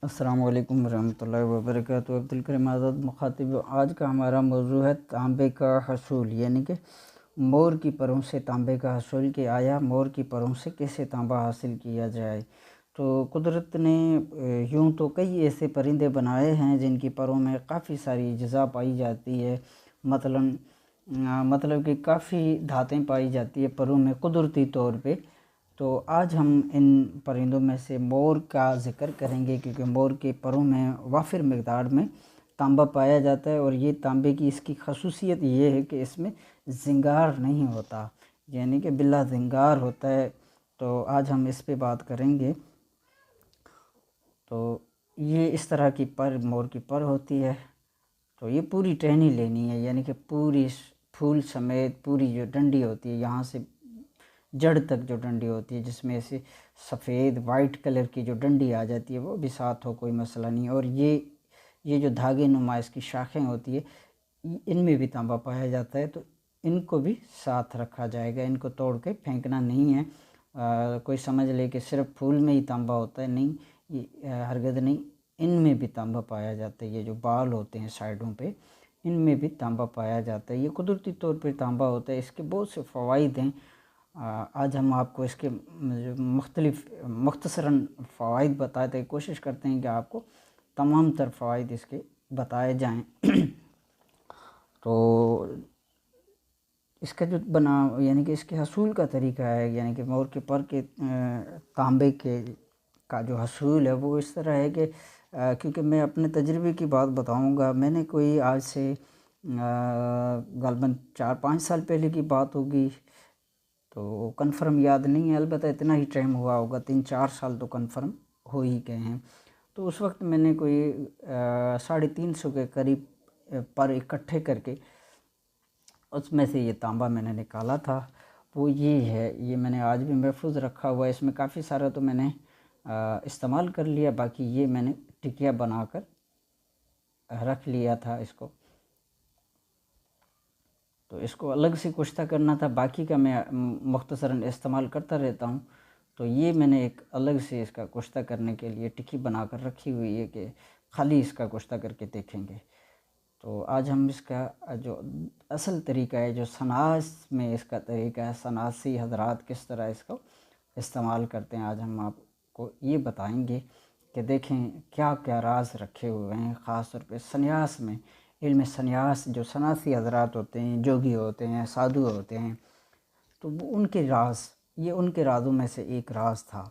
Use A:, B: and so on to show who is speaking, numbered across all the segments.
A: السلام علیکم ورحمۃ اللہ وبرکاتہ۔ عبدالکریم آزاد مخاطب، آج کا ہمارا موضوع ہے تانبے کا حصول، یعنی کہ مور کی پروں سے تانبے کا حصول کہ آیا مور کی پروں سے کیسے تانبا حاصل کیا جائے۔ تو قدرت نے یوں تو کئی ایسے پرندے بنائے ہیں جن کی پروں میں کافی ساری اجزاء پائی جاتی ہے، مطلب کہ کافی دھاتیں پائی جاتی ہے پروں میں قدرتی طور پہ۔ تو آج ہم ان پرندوں میں سے مور کا ذکر کریں گے، کیونکہ مور کے پروں میں وافر مقدار میں تانبا پایا جاتا ہے، اور یہ تانبے کی اس کی خصوصیت یہ ہے کہ اس میں زنگار نہیں ہوتا، یعنی کہ بلا زنگار ہوتا ہے۔ تو آج ہم اس پہ بات کریں گے۔ تو یہ اس طرح کی مور کی پر ہوتی ہے، تو یہ پوری ٹہنی لینی ہے، یعنی کہ پوری پھول سمیت پوری جو ڈنڈی ہوتی ہے، یہاں سے جڑ تک جو ڈنڈی ہوتی ہے، جس میں سے سفید وائٹ کلر کی جو ڈنڈی آ جاتی ہے وہ بھی ساتھ ہو، کوئی مسئلہ نہیں۔ اور یہ جو دھاگے نما اس کی شاخیں ہوتی ہے، ان میں بھی تانبا پایا جاتا ہے، تو ان کو بھی ساتھ رکھا جائے گا، ان کو توڑ کے پھینکنا نہیں ہے۔ کوئی سمجھ لے کہ صرف پھول میں ہی تانبا ہوتا ہے، نہیں، ہرگز نہیں، ان میں بھی تانبا پایا جاتا ہے۔ یہ جو بال ہوتے ہیں سائڈوں پہ، ان میں بھی تانبا پایا جاتا ہے۔ یہ قدرتی طور پہ تانبا ہوتا ہے، اس کے بہت سے فوائد ہیں۔ آج ہم آپ کو اس کے مختصراً فوائد بتاتے ہیں، کوشش کرتے ہیں کہ آپ کو تمام تر فوائد اس کے بتائے جائیں۔ تو اس کا جو یعنی کہ اس کے حصول کا طریقہ ہے، یعنی کہ مور کے پر کے تانبے کا جو حصول ہے وہ اس طرح ہے کہ کیونکہ میں اپنے تجربے کی بات بتاؤں گا، میں نے کوئی آج سے غالباً 4-5 سال پہلے کی بات ہوگی، تو کنفرم یاد نہیں ہے، البتہ اتنا ہی ٹائم ہوا ہوگا، 3-4 سال تو کنفرم ہو ہی گئے ہیں۔ تو اس وقت میں نے کوئی 350 کے قریب پر اکٹھے کر کے اس میں سے یہ تانبا میں نے نکالا تھا۔ وہ یہ ہے، یہ میں نے آج بھی محفوظ رکھا ہوا ہے۔ اس میں کافی سارا تو میں نے استعمال کر لیا، باقی یہ میں نے ٹکیا بنا کر رکھ لیا تھا اس کو۔ تو اس کو الگ سے کشتہ کرنا تھا، باقی کا میں مختصراً استعمال کرتا رہتا ہوں۔ تو یہ میں نے ایک الگ سے اس کا کشتہ کرنے کے لیے ٹکی بنا کر رکھی ہوئی ہے کہ خالی اس کا کشتہ کر کے دیکھیں گے۔ تو آج ہم اس کا جو اصل طریقہ ہے، جو صناعت میں اس کا طریقہ ہے، صنعتی حضرات کس طرح اس کو استعمال کرتے ہیں، آج ہم آپ کو یہ بتائیں گے کہ دیکھیں کیا کیا راز رکھے ہوئے ہیں، خاص طور پہ سنیاس میں، علم سنیاس، جو صنعتی حضرات ہوتے ہیں، جوگی ہوتے ہیں، سادھو ہوتے ہیں، تو وہ ان کے راز، یہ ان کے رازوں میں سے ایک راز تھا۔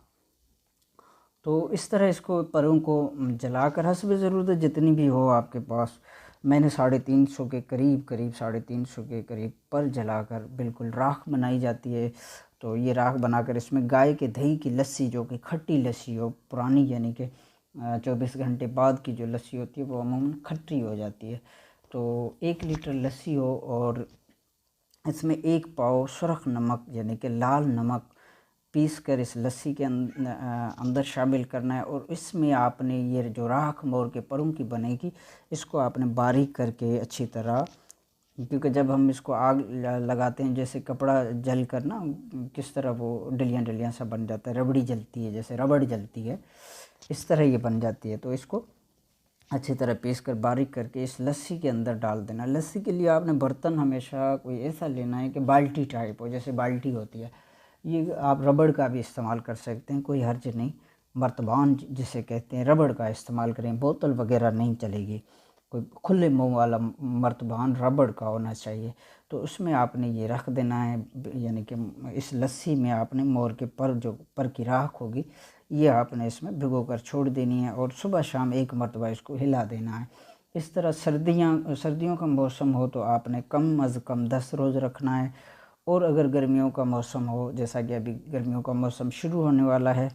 A: تو اس طرح اس کو پروں کو جلا کر حسب ضرورت جتنی بھی ہو آپ کے پاس، میں نے 350 کے قریب 350 کے قریب پر جلا کر بالکل راکھ بنائی جاتی ہے۔ تو یہ راکھ بنا کر اس میں گائے کے دہی کی لسی، جو کہ کھٹی لسی ہو، پرانی، یعنی کہ 24 گھنٹے بعد کی جو لسی ہوتی ہے وہ عموماً کھٹی ہو جاتی ہے۔ تو 1 لیٹر لسی ہو، اور اس میں 1 پاؤ سرخ نمک، یعنی کہ لال نمک پیس کر اس لسی کے اندر شامل کرنا ہے، اور اس میں آپ نے یہ جو راکھ مور کے پروں کی بنے گی، اس کو آپ نے باریک کر کے اچھی طرح، کیونکہ جب ہم اس کو آگ لگاتے ہیں، جیسے کپڑا جل کر نا کس طرح وہ ڈلیاں ڈلیاں سا بن جاتا ہے، ربڑی جلتی ہے، جیسے ربڑ جلتی ہے، اس طرح یہ بن جاتی ہے۔ تو اس کو اچھی طرح پیس کر باریک کر کے اس لسی کے اندر ڈال دینا۔ لسی کے لیے آپ نے برتن ہمیشہ کوئی ایسا لینا ہے کہ بالٹی ٹائپ ہو، جیسے بالٹی ہوتی ہے، یہ آپ ربڑ کا بھی استعمال کر سکتے ہیں، کوئی حرج نہیں، مرتبان جسے کہتے ہیں، ربڑ کا استعمال کریں، بوتل وغیرہ نہیں چلے گی، کوئی کھلے منہ والا مرتبان ربڑ کا ہونا چاہیے۔ تو اس میں آپ نے یہ رکھ دینا ہے، یعنی کہ اس لسی میں آپ نے مور کے جو پر کی راکھ ہوگی، یہ آپ نے اس میں بھگو کر چھوڑ دینی ہے، اور صبح شام 1 مرتبہ اس کو ہلا دینا ہے۔ اس طرح سردیوں کا موسم ہو تو آپ نے کم از کم 10 روز رکھنا ہے، اور اگر گرمیوں کا موسم ہو، جیسا کہ ابھی گرمیوں کا موسم شروع ہونے والا ہے،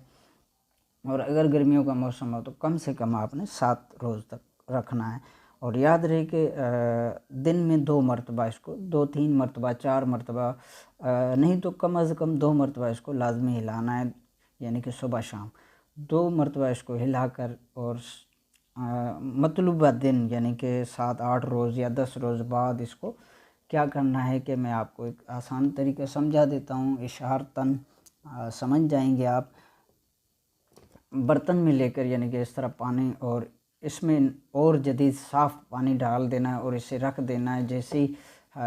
A: اور اگر گرمیوں کا موسم ہو تو کم سے کم آپ نے 7 روز تک رکھنا ہے۔ اور یاد رہے کہ دن میں 2 مرتبہ اس کو، 2-3 مرتبہ 4 مرتبہ نہیں تو کم از کم 2 مرتبہ اس کو لازمی ہلانا ہے، یعنی کہ صبح شام 2 مرتبہ اس کو ہلا کر، اور مطلوبہ دن یعنی کہ 7-8 روز یا 10 روز بعد اس کو کیا کرنا ہے کہ میں آپ کو ایک آسان طریقہ سمجھا دیتا ہوں، اشارتاً سمجھ جائیں گے آپ۔ برتن میں لے کر یعنی کہ اس طرح پانی، اور اس میں اور جدید صاف پانی ڈال دینا ہے اور اسے رکھ دینا ہے۔ جیسے ہی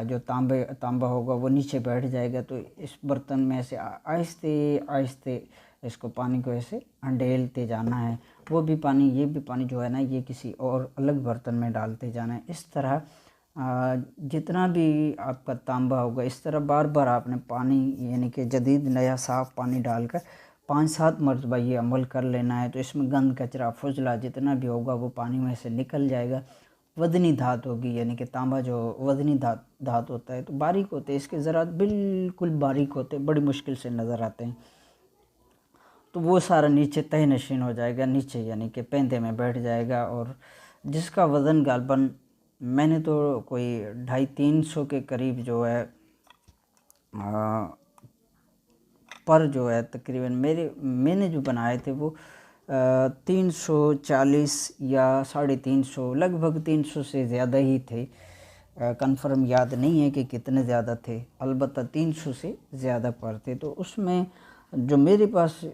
A: جو تانبا ہوگا وہ نیچے بیٹھ جائے گا تو اس برتن میں سے آہستہ آہستہ اس کو پانی کو ایسے انڈیلتے جانا ہے۔ وہ بھی پانی، یہ بھی پانی جو ہے نا، یہ کسی اور الگ برتن میں ڈالتے جانا ہے۔ اس طرح جتنا بھی آپ کا تانبا ہوگا، اس طرح بار بار آپ نے پانی یعنی کہ جدید نیا صاف پانی ڈال کر 5-7 مرتبہ یہ عمل کر لینا ہے، تو اس میں گند کچرا فضلہ جتنا بھی ہوگا وہ پانی میں سے نکل جائے گا۔ وزنی دھات ہوگی، یعنی کہ تانبا جو وزنی دھات ہوتا ہے تو باریک ہوتے ہیں، اس کے ذرات بالکل باریک ہوتے ہیں، بڑی مشکل سے نظر آتے ہیں، تو وہ سارا نیچے تہہ نشین ہو جائے گا، نیچے یعنی کہ پیندے میں بیٹھ جائے گا، اور جس کا وزن غالباً میں نے تو کوئی 250-300 کے قریب جو ہے پر جو ہے تقریباً میں نے جو بنائے تھے وہ 340 یا 350، لگ بھگ 300 سے زیادہ ہی تھے، کنفرم یاد نہیں ہے کہ کتنے زیادہ تھے، البتہ 300 سے زیادہ پر تھے۔ تو اس میں جو میرے پاس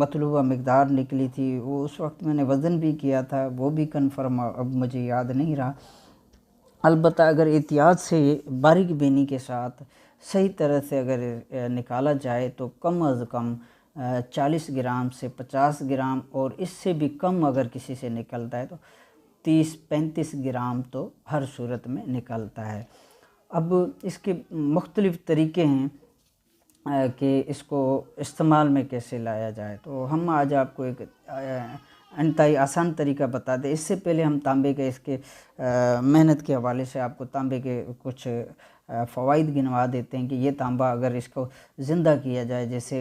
A: مطلوبہ مقدار نکلی تھی، وہ اس وقت میں نے وزن بھی کیا تھا، وہ بھی کنفرم اب مجھے یاد نہیں رہا، البتہ اگر احتیاط سے باریک بینی کے ساتھ صحیح طرح سے اگر نکالا جائے تو کم از کم 40 گرام سے 50 گرام، اور اس سے بھی کم اگر کسی سے نکلتا ہے تو 30-35 گرام تو ہر صورت میں نکلتا ہے۔ اب اس کے مختلف طریقے ہیں کہ اس کو استعمال میں کیسے لایا جائے، تو ہم آج آپ کو ایک انتہائی آسان طریقہ بتا دیں۔ اس سے پہلے ہم تانبے کے اس کے محنت کے حوالے سے آپ کو تانبے کے کچھ فوائد گنوا دیتے ہیں کہ یہ تانبا اگر اس کو زندہ کیا جائے، جیسے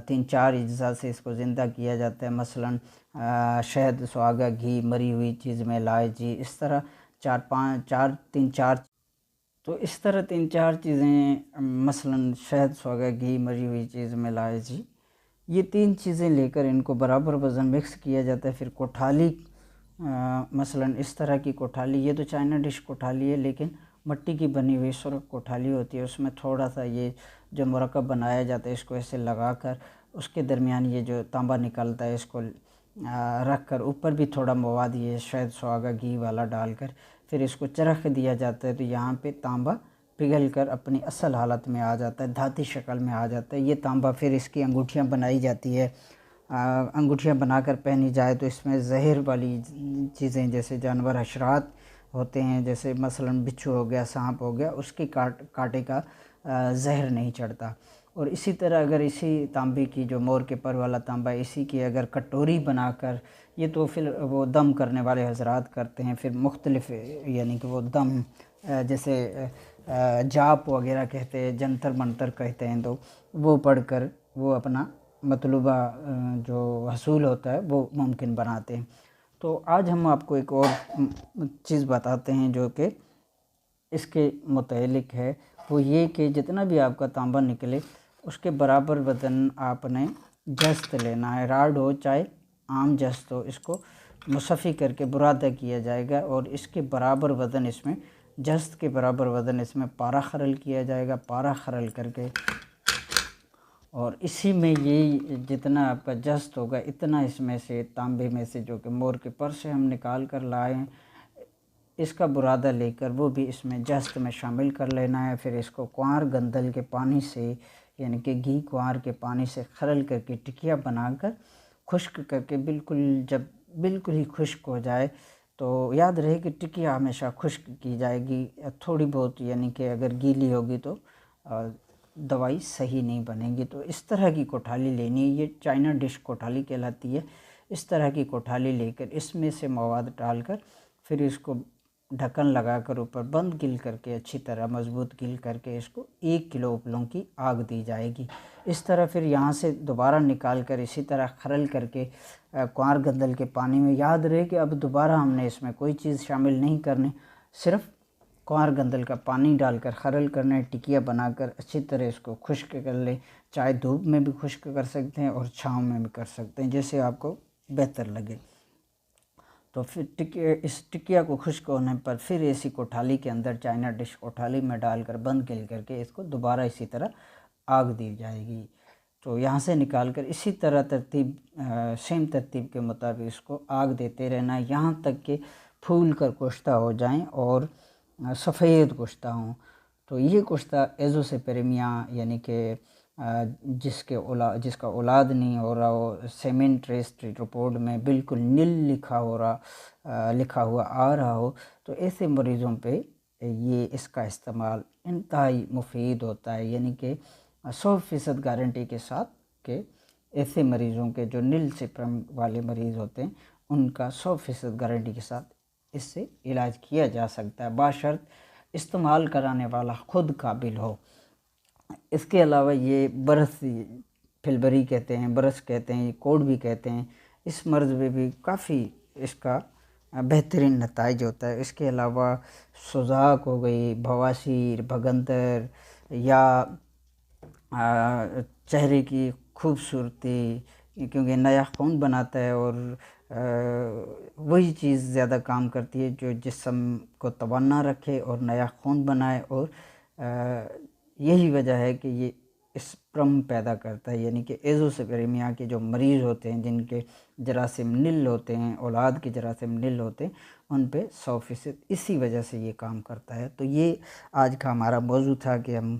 A: 3-4 اجزاء سے اس کو زندہ کیا جاتا ہے، مثلاً شہد، سہاگا، گھی، مری ہوئی چیز میں الائچی، اس طرح 4 تو اس طرح 3-4 چیزیں، مثلاً شہد، سہاگا، گھی، مری ہوئی چیز میں الائچی، یہ 3 چیزیں لے کر ان کو برابر وزن مکس کیا جاتا ہے۔ پھر کوٹھالی، مثلاً اس طرح کی کوٹھالی، یہ تو چائنا ڈش کوٹھالی ہے لیکن مٹی کی بنی ہوئی سرخ کوٹھالی ہوتی ہے، اس میں تھوڑا سا یہ جو مرکب بنایا جاتا ہے اس کو ایسے لگا کر اس کے درمیان یہ جو تانبا نکلتا ہے اس کو رکھ کر اوپر بھی تھوڑا مواد یہ شہد، سہاگا، گھی والا ڈال کر پھر اس کو چرخ دیا جاتا ہے، تو یہاں پہ تانبا پگھل کر اپنی اصل حالت میں آ جاتا ہے، دھاتی شکل میں آ جاتا ہے۔ یہ تانبا پھر اس کی انگوٹھیاں بنائی جاتی ہے، انگوٹھیاں بنا کر پہنی جائے تو اس میں زہر والی چیزیں جیسے جانور حشرات ہوتے ہیں، جیسے مثلاً بچھو ہو گیا، سانپ ہو گیا، اس کے کاٹے کا زہر نہیں چڑھتا۔ اور اسی طرح اگر اسی تانبے کی جو مور کے پر والا تانبا، اسی کی اگر کٹوری بنا کر، یہ تو پھر وہ دم کرنے والے حضرات کرتے ہیں، پھر مختلف یعنی کہ وہ دم جیسے جاپ وغیرہ کہتے ہیں، جنتر منتر کہتے ہیں، تو وہ پڑھ کر وہ اپنا مطلوبہ جو حصول ہوتا ہے وہ ممکن بناتے ہیں۔ تو آج ہم آپ کو ایک اور چیز بتاتے ہیں جو کہ اس کے متعلق ہے، وہ یہ کہ جتنا بھی آپ کا تانبا نکلے اس کے برابر وزن آپ نے جست لینا ہے، راڈ ہو چاہے عام جست ہو، اس کو مصفی کر کے برادہ کیا جائے گا، اور اس کے برابر وزن اس میں جست کے برابر وزن اس میں پارا خرل کیا جائے گا، پارا خرل کر کے اور اسی میں یہ جتنا آپ کا جست ہوگا اتنا اس میں سے تانبے میں سے جو کہ مور کے پر سے ہم نکال کر لائے ہیں، اس کا برادہ لے کر وہ بھی اس میں جست میں شامل کر لینا ہے۔ پھر اس کو کوار گندل کے پانی سے یعنی کہ گھی کوار کے پانی سے خرل کر کے ٹکیا بنا کر خشک کر کے جب بالکل ہی خشک ہو جائے، تو یاد رہے کہ ٹکیا ہمیشہ خشک کی جائے گی، تھوڑی بہت یعنی کہ اگر گیلی ہوگی تو دوائی صحیح نہیں بنے گی۔ تو اس طرح کی کوٹھالی لینی ہے، یہ چائنا ڈش کوٹھالی کہلاتی ہے۔ اس طرح کی کوٹھالی لے کر اس میں سے مواد ڈال کر پھر اس کو ڈھکن لگا کر اوپر بند گل کر کے اچھی طرح مضبوط گل کر کے اس کو 1 کلو اپلوں کی آگ دی جائے گی۔ اس طرح پھر یہاں سے دوبارہ نکال کر اسی طرح خرل کر کے کوار گندل کے پانی میں، یاد رہے کہ اب دوبارہ ہم نے اس میں کوئی چیز شامل نہیں کرنی، صرف کوار گندل کا پانی ڈال کر خرل کرنا ہے، ٹکیا بنا کر اچھی طرح اس کو خشک کر لیں، چاہے دھوپ میں بھی خشک کر سکتے ہیں اور چھاؤں میں بھی کر سکتے ہیں، جیسے آپ کو بہتر لگے۔ تو پھر اس ٹکیا کو خشک ہونے پر پھر ایسی کوٹھالی کے اندر چائنا ڈش کوٹھالی میں ڈال کر بند گل کر کے اس کو دوبارہ اسی طرح آگ دی جائے گی۔ تو یہاں سے نکال کر اسی طرح سیم ترتیب کے مطابق اس کو آگ دیتے رہنا ہے یہاں تک کہ پھول کر کشتہ ہو جائیں اور سفید کشتہ ہوں۔ تو یہ کشتہ ایزوسپیرمیا یعنی کہ جس کا اولاد نہیں ہو رہا ہو، سیمنٹ ریسٹریٹ رپورٹ میں بالکل نل لکھا ہوا آ رہا ہو، تو ایسے مریضوں پہ یہ اس کا استعمال انتہائی مفید ہوتا ہے، یعنی کہ 100% گارنٹی کے ساتھ کہ ایسے مریضوں کے جو نل سپرم والے مریض ہوتے ہیں ان کا 100% گارنٹی کے ساتھ اس سے علاج کیا جا سکتا ہے، باشرط استعمال کرانے والا خود قابل ہو۔ اس کے علاوہ یہ برس پھلبری کہتے ہیں، برس کہتے ہیں، کوڑ بھی کہتے ہیں، اس مرض میں بھی کافی اس کا بہترین نتائج ہوتا ہے۔ اس کے علاوہ سوزاک ہو گئی، بواسیر، بھگندر یا چہرے کی خوبصورتی، کیونکہ نیا خون بناتا ہے اور وہی چیز زیادہ کام کرتی ہے جو جسم کو توانا رکھے اور نیا خون بنائے، اور یہی وجہ ہے کہ یہ اسپرم پیدا کرتا ہے، یعنی کہ ایزوسپیرمیا کے جو مریض ہوتے ہیں جن کے جراثیم نل ہوتے ہیں، اولاد کے جراثیم نل ہوتے ہیں، ان پہ 100% اسی وجہ سے یہ کام کرتا ہے۔ تو یہ آج کا ہمارا موضوع تھا کہ ہم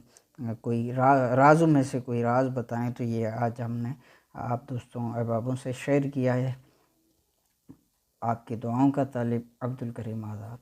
A: کوئی رازوں میں سے کوئی راز بتائیں، تو یہ آج ہم نے آپ دوستوں احبابوں سے شیئر کیا ہے۔ آپ کی دعاؤں کا طالب عبدالکریم آزاد۔